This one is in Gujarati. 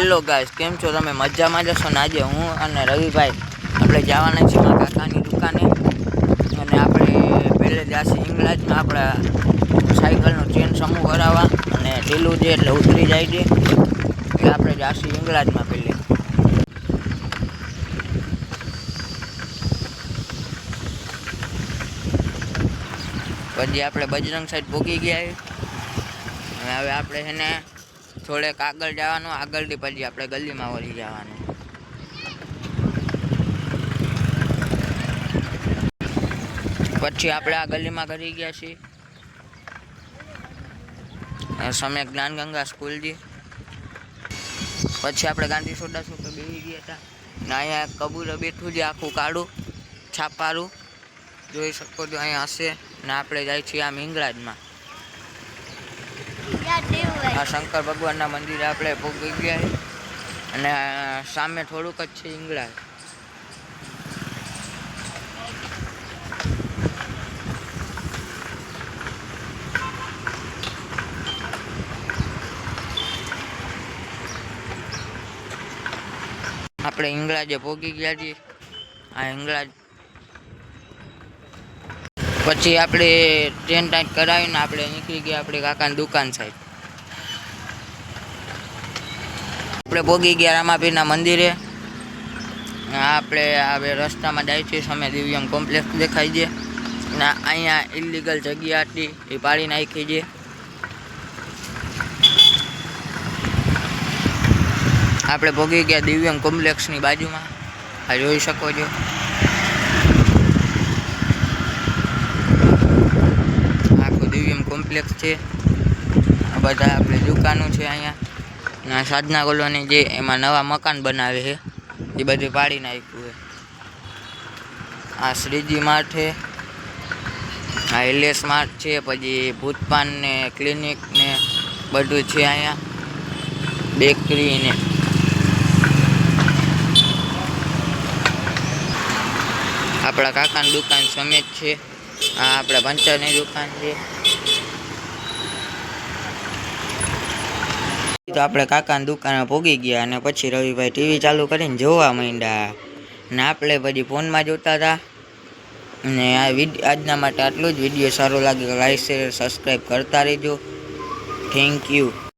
હેલો ગાઈસ, કેમ છો તમે? મજામાં જશો ને? આજે હું અને રવિભાઈ આપણે જવાના છીએ મારા કાકાની દુકાને. અને આપણે પહેલે જાસી ઇંગ્લાજમાં આપણા સાયકલનો ચેન સમૂહ કરાવવા. અને ઢીલું છે એટલે ઉતરી જાય છે, એટલે આપણે જાસી ઇંગ્લાજમાં પહેલે. પછી આપણે બજરંગ સાઈડ પહોંચી ગયા. હવે આપણે છે ને થોડેક આગળ જવાનું, આગળથી પછી આપણે ગલીમાં વળી જવાનું. પછી આપણે આ ગલીમાં કરી ગયા છીએ સમય જ્ઞાન ગંગા સ્કૂલથી. પછી આપણે ગાંધી સોડા પર બેસી ગયા હતા ને અહીંયા કબૂતર બેઠું છે આખું કાળું છાપારું, જોઈ શકો છો અહીંયા હશે. ને આપણે જાય છીએ આમ ઇંગ્લાજમાં. આ શંકર ભગવાનના મંદિરે આપણે પહોંચી ગયા અને સામે થોડુંક જ છે ઇંગ્લાજ. આપણે ઇંગ્લાજે પહોંચી ગયા છીએ. આ ઇંગ્લાજ પછી આપણે ટ્રેન ટાઈટ કરાવીને આપણે નીકળી ગયા આપણે કાકાની દુકાન સાઈડ. આપણે પહોંચી ગયા રામાપીરના મંદિરે. આપણે હવે રસ્તામાં જાય છે, સામે દિવ્યમ કોમ્પ્લેક્સ દેખાય છે ને અહીંયા ઇલીગલ જગ્યા હતી એ પાડી નાખી છે. આપણે પહોંચી ગયા દિવ્યમ કોમ્પ્લેક્સની બાજુમાં, આ જોઈ શકો છો. આખું દિવ્યમ કોમ્પ્લેક્સ છે, આ બધા આપણે દુકાનો છે અહીંયા. ના સાધના કોલોની જે એમાં નવા મકાન બનાવે છે એ બધું પાડી નાખ્યું છે. આ શ્રીજી માર્ટ છે, આ એલએસ માર્ટ છે, પછી ભૂતપાન ને ક્લિનિક ને બધું છે અહીંયા, બેકરી ને. આપણા કાકાની દુકાન સમેત છે. આ આપણા પંચરની દુકાન છે. તો આપણે કાકાની દુકાને પહોંચી ગયા અને પછી રવિભાઈ ટીવી ચાલુ કરીને જોવા માંડ્યા ને આપણે પછી ફોનમાં જોતા હતા. અને આજના માટે આટલું જ. વિડીયો સારો લાગે લાઈક શેર સબસ્ક્રાઈબ કરતા રહેજો. Thank you.